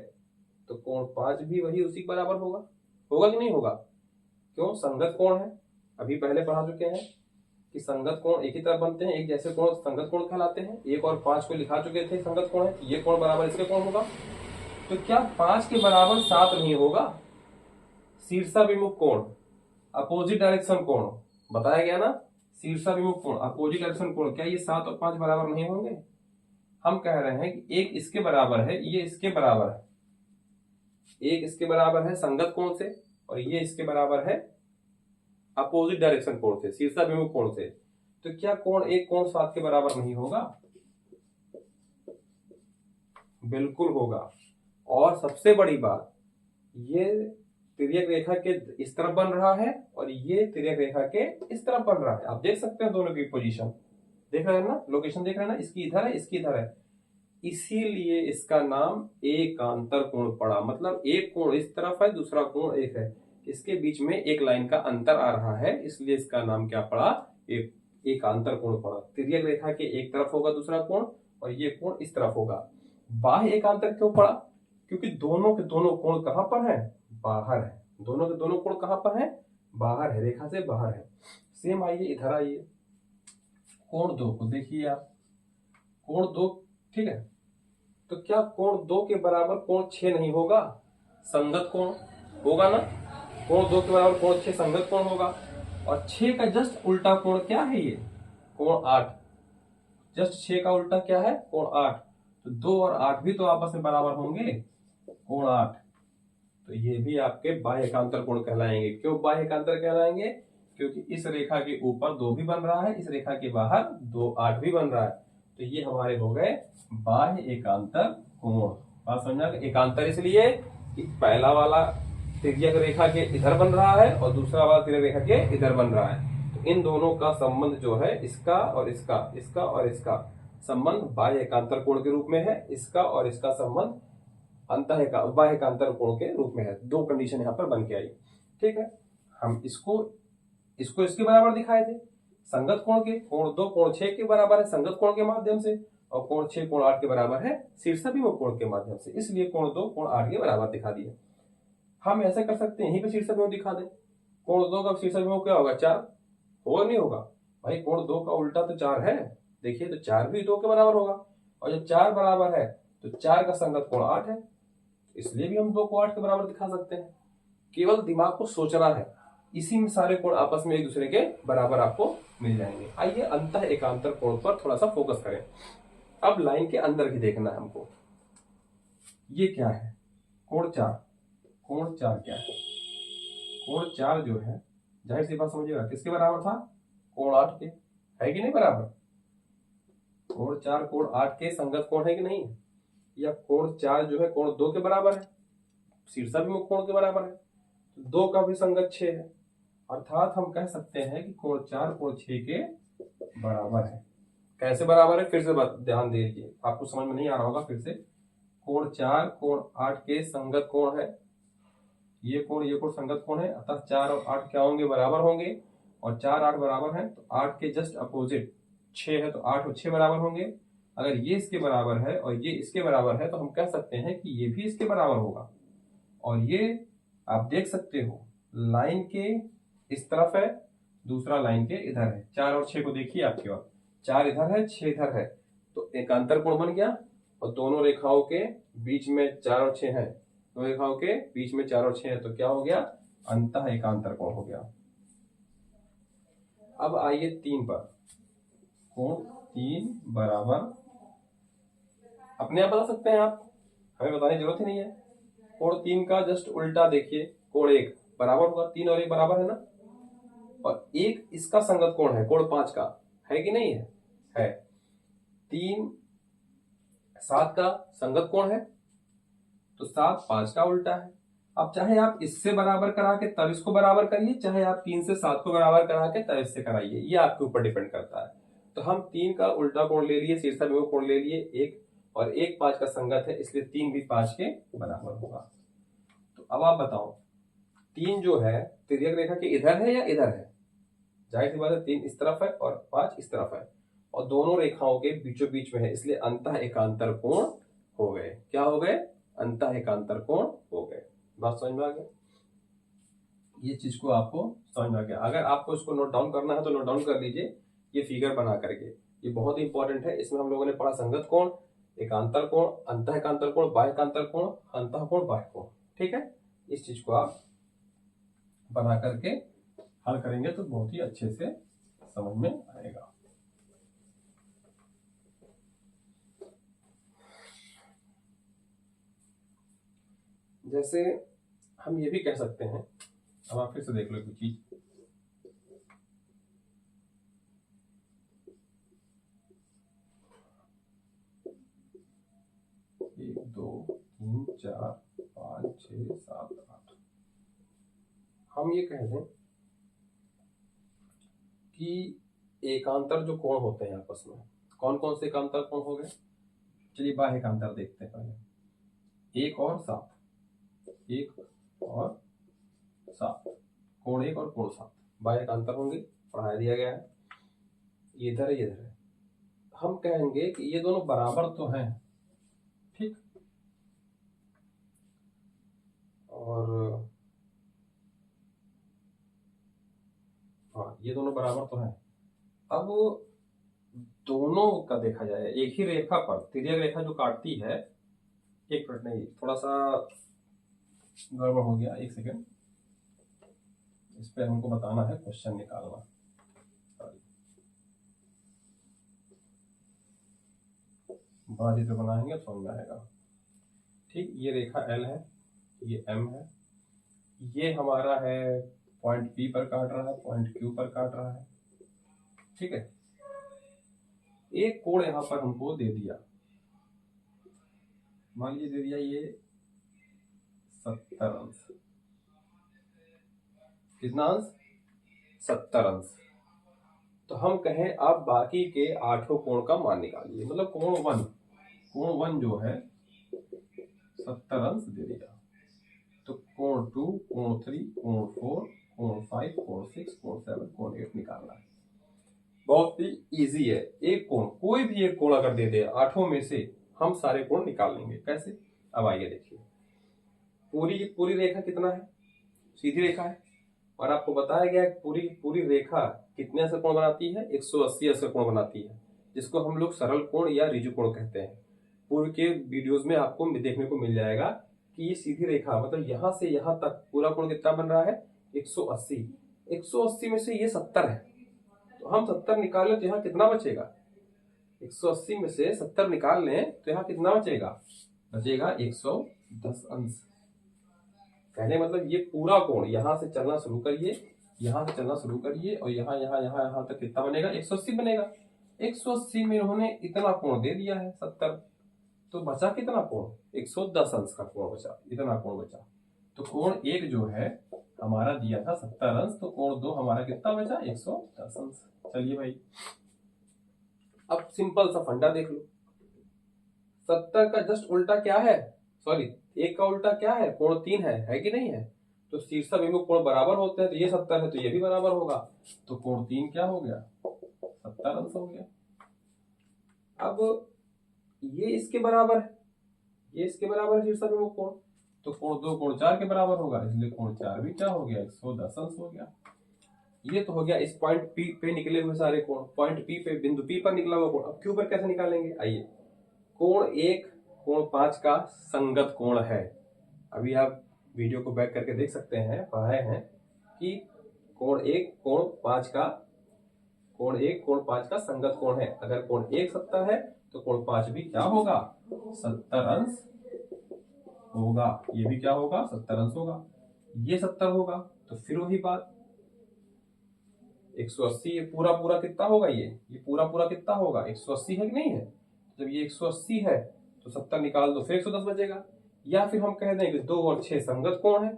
तो कोण 5 भी वही उसी बराबर होगा, होगा कि नहीं होगा? क्यों? संगत कोण है। अभी पहले पढ़ा चुके हैं कि संगत कोण एक ही तरफ बनते हैं, एक जैसे कोण संगत कोण कहलाते हैं। 1 और 5 को लिखा चुके थे, संगत कोण है, ये कोण बराबर इसके कोण होगा। तो क्या 5 के बराबर 7 नहीं होगा? शीर्षाभिमुख कोण, अपोजिट डायरेक्शन कोण, बताया गया ना, शीर्षाभिमुख कोण, अपोजिट डायरेक्शन कोण, क्या ये 7 और 5 बराबर नहीं होंगे? हम कह रहे हैं कि एक इसके बराबर है, ये इसके बराबर है, एक इसके बराबर है संगत कोण से, और ये इसके बराबर है अपोजिट डायरेक्शन कोण से, शीर्षाभिमुख कोण से। तो क्या कोण एक कोण 7 के बराबर नहीं होगा? बिल्कुल होगा। और सबसे बड़ी बात, ये तिर्यक रेखा के इस तरफ बन रहा है और ये तिर्यक रेखा के इस तरफ बन रहा है। आप देख सकते हैं दोनों की पोजीशन, देख रहे हैं ना, लोकेशन देख रहे हैं ना, इसकी इधर है, इसकी इधर है, इसीलिए इसका नाम एकांतर कोण पड़ा। मतलब एक कोण इस तरफ है, दूसरा कोण एक है, इसके बीच में एक लाइन का अंतर आ रहा है, इसलिए इसका नाम क्या पड़ा? एकांतर कोण पड़ा। तिर्यक रेखा के एक तरफ होगा दूसरा कोण और ये कोण इस तरफ होगा। बाह्य एकांतर क्यों पड़ा? क्योंकि दोनों के दोनों कोण कहां पर है? बाहर है। दोनों के दोनों कोण कहां पर है? बाहर है, रेखा से बाहर है। सेम आइए इधर आइए, कोण 2 को देखिए आप, कोण 2, ठीक है, तो क्या कोण 2 के बराबर कोण 6 नहीं होगा? संगत कोण होगा ना, कोण 2 के बराबर कोण 6 संगत कोण होगा। और 6 का जस्ट उल्टा कोण क्या है? ये कोण 8। जस्ट 6 का उल्टा क्या है? कोण 8। तो 2 और 8 भी तो आपस में बराबर होंगे, कोण 8। तो ये भी आपके बाह्य एकांतर कोण कहलाएंगे। क्यों बाह्य एकांतर कहलाएंगे? क्योंकि इस रेखा के ऊपर 2 भी बन रहा है, इस रेखा के बाहर 2 8 भी बन रहा है। तो ये हमारे हो गए बाह्य एकांतर कोण। बात समझा? एकांतर इसलिए कि पहला वाला तिर्यक रेखा के इधर बन रहा है और दूसरा वाला तिर्यक रेखा के इधर बन रहा है। तो इन दोनों का संबंध जो है, इसका और इसका, इसका और इसका संबंध बाह्य एकांतर कोण के रूप में है। इसका और इसका संबंध बाह्य एकांतर कोण के रूप में है। दो कंडीशन यहाँ पर बन के आई। ठीक है, हम इसको इसके बराबर दिखाए थे संगत कोण के। कोण 2 कोण 6 के बराबर है संगत कोण के माध्यम से, और कोण 6 कोण 8 के बराबर है शीर्षाभिमुख कोण के माध्यम से। इसलिए कोण 2 कोण 8 के बराबर दिखा दिए। हम ऐसा कर सकते हैं, यहीं पे शीर्षाभिमुख दिखा दें। कोण 2 का शीर्षाभिमुख क्या होगा? 4 होगा, नहीं होगा? भाई कोण 2 का उल्टा तो 4 है, देखिए, तो 4 भी 2 के बराबर होगा। और जब 4 बराबर है तो 4 का संगत कोण 8 है, इसलिए भी हम 2 को 8 के बराबर दिखा सकते हैं। केवल दिमाग को सोचना है, इसी में सारे कोण आपस में एक दूसरे के बराबर आपको मिल जाएंगे। आइए अंतः एकांतर कोण पर थोड़ा सा फोकस करें। अब लाइन के अंदर भी देखना है हमको। ये क्या है? कोण 4। कोण 4 क्या है? कोण 4 जो है, जाहिर सी बात समझिएगा, किसके बराबर था? कोण 8 के। है कि नहीं बराबर? कोण 4 कोण 8 के संगत कोण है कि नहीं? या कोण 4 जो है कोण 2 के बराबर है, शीर्षाभिमुख कोण के बराबर है, 2 का भी संगत 6 है। अर्थात हम कह सकते हैं कि कोण 4 कोण 6 के बराबर है। कैसे बराबर है? फिर से ध्यान दीजिए, आपको समझ में नहीं आ रहा होगा। फिर से, कोण 4 कोण 8 के संगत कोण है, ये कोण संगत कोण है, अतः 4 और 8 क्या होंगे? बराबर होंगे। और 4 8 बराबर है तो 8 के जस्ट अपोजिट 6 है, तो 8 और 6 बराबर होंगे। अगर ये इसके बराबर है और ये इसके बराबर है तो हम कह सकते हैं कि ये भी इसके बराबर होगा। और ये आप देख सकते हो, लाइन के इस तरफ है, दूसरा लाइन के इधर है। 4 और 6 को देखिए आपके ओर, 4 इधर है, 6 इधर है, तो एकांतर कोण बन गया। और दोनों रेखाओं के बीच में 4 और 6 है, दोनों रेखाओं के बीच में 4 और 6 है, तो क्या हो गया? अंतः एकांतर कोण हो गया। अब आइए 3 पर। कोण 3 बराबर, अपने आप बता सकते हैं आप, हमें बताने की जरूरत ही नहीं है। कोण 3 का जस्ट उल्टा देखिए, कोण 1 बराबर होगा, 3 और 1 बराबर है ना। और एक इसका संगत कोण है, कोण 5 का, है कि नहीं है? है। 3 7 का संगत कोण है, तो 7 5 का उल्टा है। अब चाहे आप इससे बराबर करा के तब इसको बराबर करिए, चाहे आप 3 से 7 को बराबर करा के तब इससे कराइए, ये आपके ऊपर डिपेंड करता है। तो हम 3 का उल्टा कोण ले लिए, शीर्षाभिमुख कोण ले लिए 1, और 1 5 का संगत है, इसलिए 3 भी 5 के बराबर होगा। तो अब आप बताओ, 3 जो है तिर्यक रेखा के इधर है या इधर है? जाहिर सी बात है, 3 इस तरफ है और 5 इस तरफ है, और दोनों रेखाओं के बीचों बीच में है, इसलिए अंतः एकांतर कोण हो गए। क्या हो गए? अंतः एकांतर कोण हो गए। बात समझ में आ गया? ये चीज को आपको समझ में आ गया। अगर आपको इसको नोट डाउन करना है तो नोट डाउन कर लीजिए, ये फिगर बना करके, ये बहुत इंपॉर्टेंट है। इसमें हम लोगों ने पढ़ा संगत कोण, एकांतर कोण, अंतः एकांतर कोण, बाह्य एकांतर कोण, अंतः कोण, बाह्य कोण। ठीक है, इस चीज को आप बना करके हल करेंगे तो बहुत ही अच्छे से समझ में आएगा। जैसे हम ये भी कह सकते हैं, अब आप फिर से देख लो कुछ चीज। एक 2 3 4 5 6 7 8, हम ये कह दें कि एकांतर जो कोण होते हैं आपस में, कौन कौन से एकांतर कोण हो गए? चलिए बाह्य एकांतर देखते हैं पहले। 1 और 7, 1 और 7, कोण 1 और कोण 7 बाह्य एकांतर होंगे, पढ़ा दिया गया है। ये इधर है, ये इधर है। हम कहेंगे कि ये दोनों बराबर तो हैं, ठीक, और हाँ ये दोनों बराबर तो हैं। अब दोनों का देखा जाए, एक ही रेखा पर तिर्यक रेखा जो काटती है, एक मिनट, नहीं थोड़ा सा गड़बड़ हो गया, एक सेकंड, इस पे हमको बताना है, क्वेश्चन निकालना। बड़ा चित्र बनाएंगे समझ में आएगा। ठीक, ये रेखा L है, ये M है, ये हमारा है पॉइंट P पर काट रहा है, पॉइंट Q पर काट रहा है। ठीक है, एक कोण यहां पर हमको दे दिया, मान लीजिए दे दिया ये 70 अंश। कितना अंश? 70 अंश। तो हम कहें आप बाकी के 8 कोण का मान निकालिए, मतलब कोण 1 जो है 70 अंश दे दिया, तो कोण 2, कोण 3, कोण 4, कोण 5, कोण 6, कोण 7, कोण 8 निकालना है। बहुत ही इजी है। एक कोण, कोई भी एक कोण अगर दे दे 8 में से, हम सारे कोण निकाल लेंगे। कैसे? अब आइए देखिए, पूरी रेखा कितना है? सीधी रेखा है, और आपको बताया गया पूरी रेखा कितने अंश कोण बनाती है? 180 अंश कोण बनाती है, जिसको हम लोग सरल कोण या ऋजु कोण कहते हैं। पूर्व के वीडियोस में आपको देखने को मिल जाएगा कि ये सीधी रेखा, मतलब यहां से यहां तक पूरा कोण कितना बन रहा है? 180। 180 में से ये 70 है, तो हम 70 निकालें तो यहाँ कितना बचेगा? 180 में से 70 निकाल लें तो यहाँ कितना बचेगा? बचेगा 110 अंश। कहने मतलब ये पूरा कोण यहाँ से चलना शुरू करिए, यहाँ से चलना शुरू करिए और यहाँ यहाँ यहाँ यहाँ तक कितना बनेगा? 180 बनेगा। 180 में उन्होंने इतना कोण दे दिया है 70, तो बचा कितना कोण? 110 अंश का कोण बचा, इतना कोण बचा। तो कोण एक जो है हमारा दिया था 70 अंश, तो कोण दो हमारा कितना बचा? 110 अंश। चलिए भाई, अब सिंपल सा फंडा देख लो, 70 का जस्ट उल्टा क्या है? सॉरी, एक का उल्टा क्या है? कोण 3 है कि नहीं है? तो शीर्ष अभिमुख कोण बराबर होते हैं, तो ये 70 है तो ये भी बराबर होगा, तो कोण 3 क्या हो गया? 70 अंश हो गया। अब ये इसके बराबर है, ये इसके बराबर है शीर्ष अभिमुख कोण, तो कोण 2 कोण 4 के बराबर होगा, इसलिए कोण 4 भी क्या हो गया? 110 अंश हो गया। ये तो हो गया इस पॉइंट पी पे निकले हुए सारे कोण, पॉइंट पी पे, बिंदु पी पर निकला हुआ कोण। अब क्यू पर कैसे निकालेंगे? आइए, कोण 1 कोण 5 का संगत कोण है। अभी आप वीडियो को बैक करके देख सकते हैं, पढ़ाए हैं कि कोण 1 कोण 5 का, कोण 1 कोण 5 का संगत कोण है। अगर कोण 1 70 है तो कोण 5 भी क्या होगा? 70 अंश होगा। ये भी क्या होगा? 70 अंश होगा। ये 70 होगा, तो फिर वही बात 180, ये पूरा पूरा कितना होगा? ये पूरा पूरा कितना होगा? 180 है कि नहीं है? जब ये 180 है तो 70 निकाल दो, फिर 110 बचेगा। या फिर हम कह दें कि 2 और 6 संगत कोण है,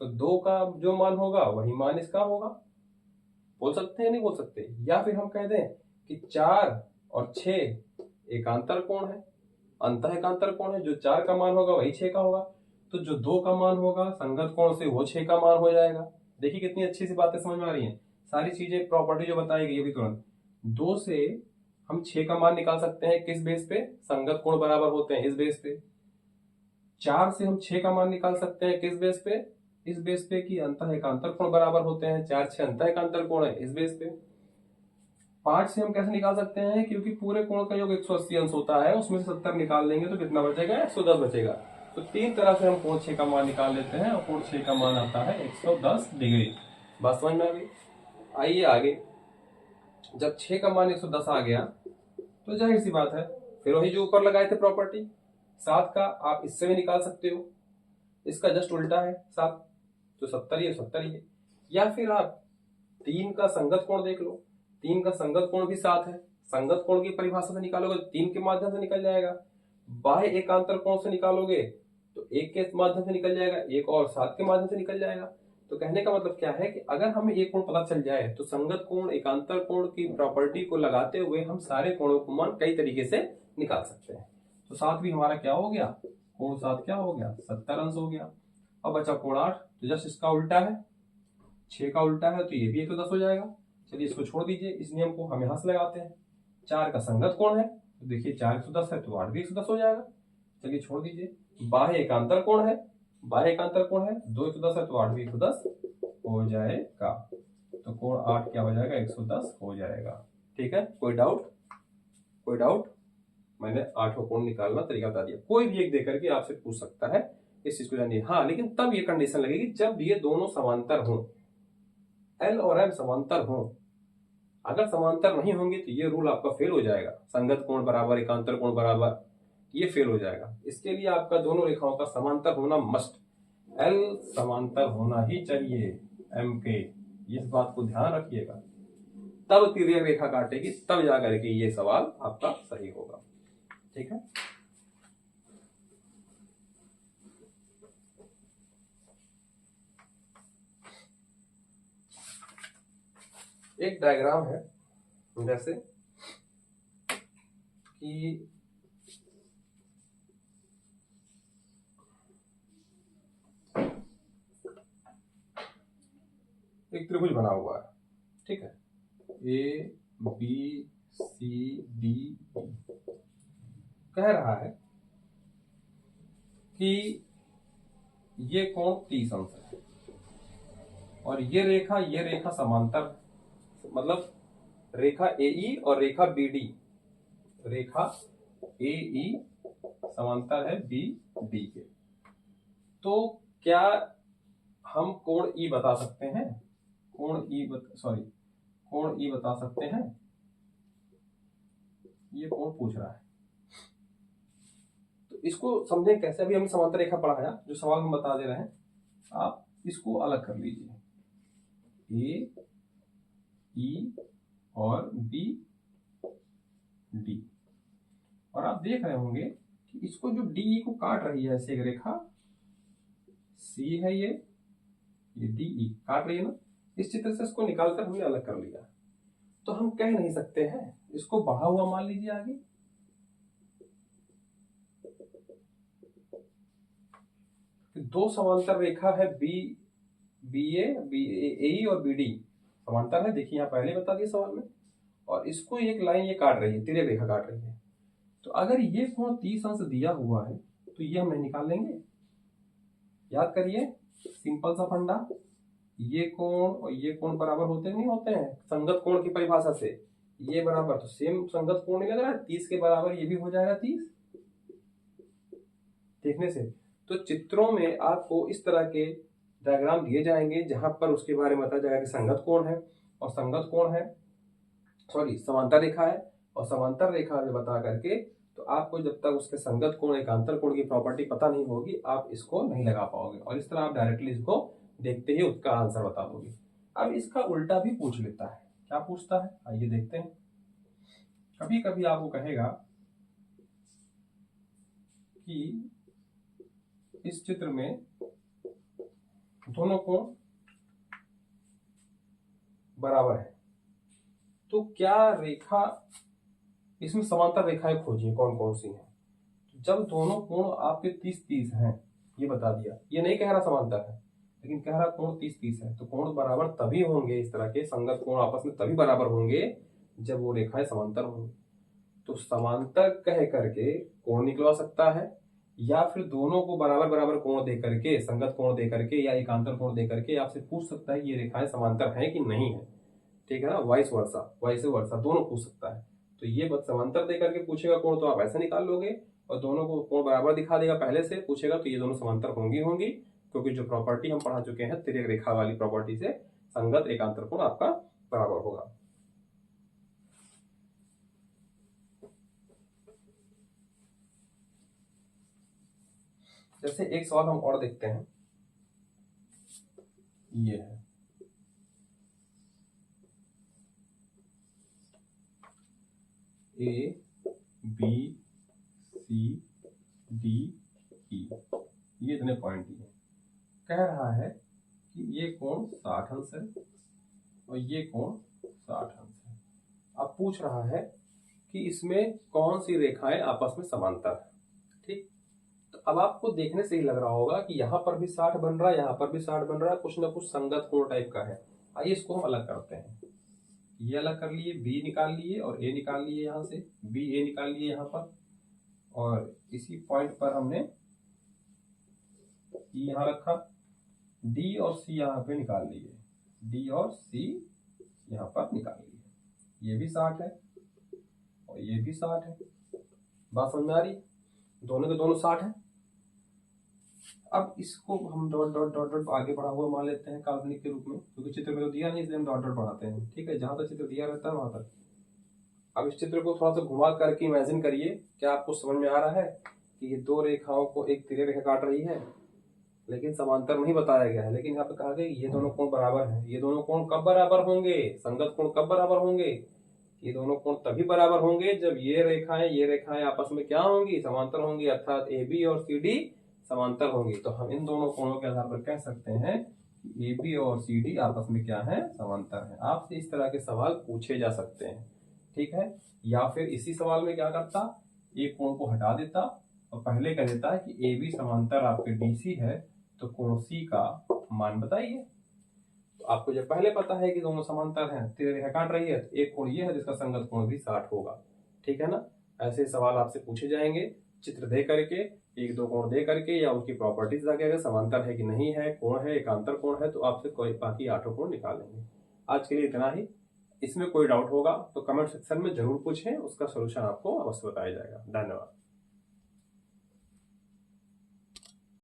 तो 2 का जो मान होगा वही मान इसका होगा। बोल सकते हैं, नहीं बोल सकते? या फिर हम कह दें कि 4 और 6 एकांतर कोण है, अंतः एकांतर कोण है, जो 4 का मान होगा वही 6 का होगा, तो जो 2 का मान होगा संगत कोण से वो 6 का मान हो जाएगा। देखिए कितनी अच्छी सी बातें समझ में आ रही हैं, सारी चीजें, प्रॉपर्टी जो बताई गई अभी तुरंत। 2 से हम 6 का मान निकाल सकते हैं, किस बेस पे? संगत कोण बराबर होते हैं, इस बेस पे। 4 से हम 6 का मान निकाल सकते हैं, किस बेस पे? इस बेस पे कि अंतः एकांतर कोण बराबर होते हैं, 4 6 अंतः एकांतर कोण है, इस बेस पे। 5 से हम कैसे निकाल सकते हैं? क्योंकि पूरे कोण का योग 180 अंश होता है, उसमें से 70 निकाल लेंगे तो कितना बचेगा? 110 बचेगा। तो 3 तरह से हम कोण 6 का मान निकाल लेते हैं, और कोण 6 का मान आता है 110 डिग्री। बात समझ में आ गई? आइए आगे, जब 6 का मान 110 आ गया तो जाहिर सी बात है फिर वही जो ऊपर लगाए थे प्रॉपर्टी 7 का, आप इससे भी निकाल सकते हो, इसका जस्ट उल्टा है 7, तो 70 ही है, 70 ही है। या फिर आप 3 का संगत कोण देख लो, 3 का संगत कोण भी 7 है, संगत कोण की परिभाषा से निकालोगे तो 3 के माध्यम से निकल जाएगा। बाह्य एकांतर कोण से निकालोगे तो 1 के माध्यम से निकल जाएगा, 1 और 7 के माध्यम से निकल जाएगा। तो कहने का मतलब क्या है कि अगर हमें एक कोण पता चल जाए तो संगत कोण एकांतर कोण की प्रॉपर्टी को लगाते हुए हम सारे कोणों को मान कई तरीके से निकाल सकते हैं। तो 7 भी हमारा क्या हो गया? कोण 7 क्या हो गया? 70 अंश हो गया। अब बचा कोण 8, तो जस्ट इसका उल्टा है, 6 का उल्टा है, तो ये भी 110 हो जाएगा। चलिए इसको छोड़ दीजिए, इस नियम को हम यहां से लगाते हैं। 4 का संगत कोण है, तो देखिए 4 110 है, तो 8 भी 110 हो जाएगा। चलिए छोड़ दीजिए। बाह्य एकांतर कोण है, बाह्य एकांतर कोण है, 2 110 है, तो 8 भी 110 हो जाएगा। तो कोण 8 क्या हो जाएगा? 110 हो जाएगा। ठीक है, कोई डाउट? कोई डाउट? मैंने 8 कोण निकालना तरीका बता दिया, कोई भी एक देकर के आपसे पूछ सकता है इस चीज को जानिए। हाँ, लेकिन तब ये कंडीशन लगेगी जब ये दोनों समांतर हों, L और M समांतर हों। अगर समांतर नहीं होंगे तो ये रूल आपका फेल हो जाएगा, संगत कोण बराबर एकांतर कोण बराबर, ये फेल हो जाएगा। इसके लिए आपका दोनों रेखाओं का समांतर होना मस्ट, L समांतर होना ही चाहिए M के, इस बात को ध्यान रखिएगा। तब तिर्यक रेखा काटेगी, तब जाकर के ये सवाल आपका सही होगा। ठीक है, एक डायग्राम है जैसे कि एक त्रिभुज बना हुआ है, ठीक है, ए बी सी डी, कह रहा है कि ये कोण 30 अंश है और ये रेखा समांतर, मतलब रेखा AE और रेखा BD, रेखा AE समांतर है BD के। तो क्या हम कोण E बता सकते हैं? कोण ई बता सकते हैं? ये कौन पूछ रहा है? तो इसको समझें कैसे। अभी हमने समांतर रेखा पढ़ाया, जो सवाल हम बता दे रहे हैं, आप इसको अलग कर लीजिए, ए ई और बी डी, और आप देख रहे होंगे कि इसको जो डी ई को काट रही है ऐसे एक रेखा, सी है ये डी ई काट रही है ना, इस चित्र से इसको निकालकर हमने अलग कर लिया। तो हम कह नहीं सकते हैं, इसको बढ़ा हुआ मान लीजिए आगे, दो समांतर रेखा है बी ए और बी डी समांतर है, देखिए यहाँ पहले बता दिया सवाल में, और इसको एक लाइन ये काट रही है, तिर्यक रेखा काट रही है। तो अगर ये कोण 30 अंश दिया हुआ है तो ये हम नहीं निकाल लेंगे। याद करिए, सिंपल सा फंडा, ये कोण और ये कोण बराबर होते नहीं होते हैं संगत कोण की परिभाषा से, ये बराबर, तो सेम संगत कोण नहीं लग रहा है, 30 के बराबर ये भी हो जाएगा 30 देखने से। तो चित्रों में आपको इस तरह के डायग्राम दिए जाएंगे जहां पर उसके बारे में बताया जाएगा कि संगत कोण है और संगत कोण है, समांतर रेखा है और समांतर रेखा में बता करके, तो आपको जब तक उसके संगत कोण एकांतर कोण की प्रॉपर्टी पता नहीं होगी आप इसको नहीं लगा पाओगे, और इस तरह आप डायरेक्टली इसको देखते ही उसका आंसर बता दोगे। अब इसका उल्टा भी पूछ लेता है, क्या पूछता है आइए देखते हैं। कभी कभी आपको कहेगा कि इस चित्र में दोनों कोण बराबर है, तो क्या रेखा, इसमें समांतर रेखाएं खोजिए कौन कौन सी हैं। जब दोनों कोण आपके 30-30 हैं, ये बता दिया, ये नहीं कह रहा समांतर है लेकिन कह रहा कोण 30-30 है, तो कोण बराबर तभी होंगे, इस तरह के संगत कोण आपस में तभी बराबर होंगे जब वो रेखाएं समांतर होंगी। तो समांतर कह करके कोण निकलवा सकता है, या फिर दोनों को बराबर बराबर कोण दे करके, संगत कोण दे करके या एकांतर कोण दे करके आपसे पूछ सकता है ये रेखाएं समांतर हैं कि नहीं है, ठीक है ना, वाइस वर्सा दोनों पूछ सकता है। तो ये बस समांतर दे करके पूछेगा कोण तो आप ऐसे निकाल लोगे, और दोनों को कोण बराबर दिखा देगा पहले से पूछेगा तो ये दोनों समांतर होंगी, क्योंकि जो प्रॉपर्टी हम पढ़ा चुके हैं तिर्यक रेखा वाली प्रॉपर्टी से संगत एकांतर कोण आपका बराबर होगा। जैसे एक सवाल हम और देखते हैं, ये है A B C D E, ये इतने पॉइंट दिए, कह रहा है कि ये कोण 60 अंश है और ये कोण 60 अंश है। अब पूछ रहा है कि इसमें कौन सी रेखाएं आपस में समांतर है, ठीक। तो अब आपको देखने से ही लग रहा होगा कि यहाँ पर भी 60 बन रहा है, यहाँ पर भी 60 बन रहा है, कुछ ना कुछ संगत कोण टाइप का है। आइए इसको हम अलग करते हैं, ये अलग कर लिए, बी निकाल लिए और ए निकाल लिए, यहाँ से बी ए निकाल लिए यहाँ पर, और इसी पॉइंट पर हमने ई यहाँ रखा, डी और सी यहाँ पे निकाल लिए, डी और सी यहाँ पर निकाल लिए, ये भी 60 है और ये भी 60 है। बात समझ में आ रही है, दोनों के दोनों 60 है। अब इसको हम डॉट डॉट डॉट डॉट आगे बढ़ा हुआ मान लेते हैं काल्पनिक के रूप में, क्योंकि चित्र में तो दिया नहीं इसलिए हम डॉट डॉट बढ़ाते हैं, ठीक है, जहां तक चित्र दिया रहता है वहां तक। अब इस चित्र को थोड़ा सा घुमा करके इमेजिन करिए, क्या आपको समझ में आ रहा है कि ये दो रेखाओं को एक तिर्यक रेखा काट रही है, लेकिन समांतर नहीं बताया गया है, लेकिन यहाँ पे कहा गया ये दोनों कोण बराबर हैं। ये दोनों कोण कब बराबर होंगे, संगत कोण कब बराबर होंगे, ये दोनों कोण तभी बराबर होंगे जब ये रेखाएं आपस में क्या होंगी, समांतर होंगी, अर्थात ए बी और सी डी समांतर होंगी। तो हम इन दोनों कोणों के आधार पर कह सकते हैं कि ए बी और सी डी आपस में क्या है, समांतर है। आपसे इस तरह के सवाल पूछे जा सकते हैं, ठीक है। या फिर इसी सवाल में क्या करता, एक कोण को हटा देता और पहले कह देता है कि ए बी समांतर आपके डी सी है, तो कोण सी का मान बताइए। तो आपको जब पहले पता है कि दोनों समांतर हैं, तिर्यक रेखा काट रही है, तो एक कोण ये है जिसका संगत कोण भी 60 होगा, ठीक है ना। ऐसे सवाल आपसे पूछे जाएंगे चित्र दे करके, एक दो कोण दे करके, या उसकी प्रॉपर्टीज जाके अगर समांतर है कि नहीं है, कोण है एकांतर कोण है, तो आपसे कोई बाकी 8 कोण निकालेंगे। आज के लिए इतना ही। इसमें कोई डाउट होगा तो कमेंट सेक्शन में जरूर पूछें, उसका सोल्यूशन आपको अवश्य बताया जाएगा। धन्यवाद।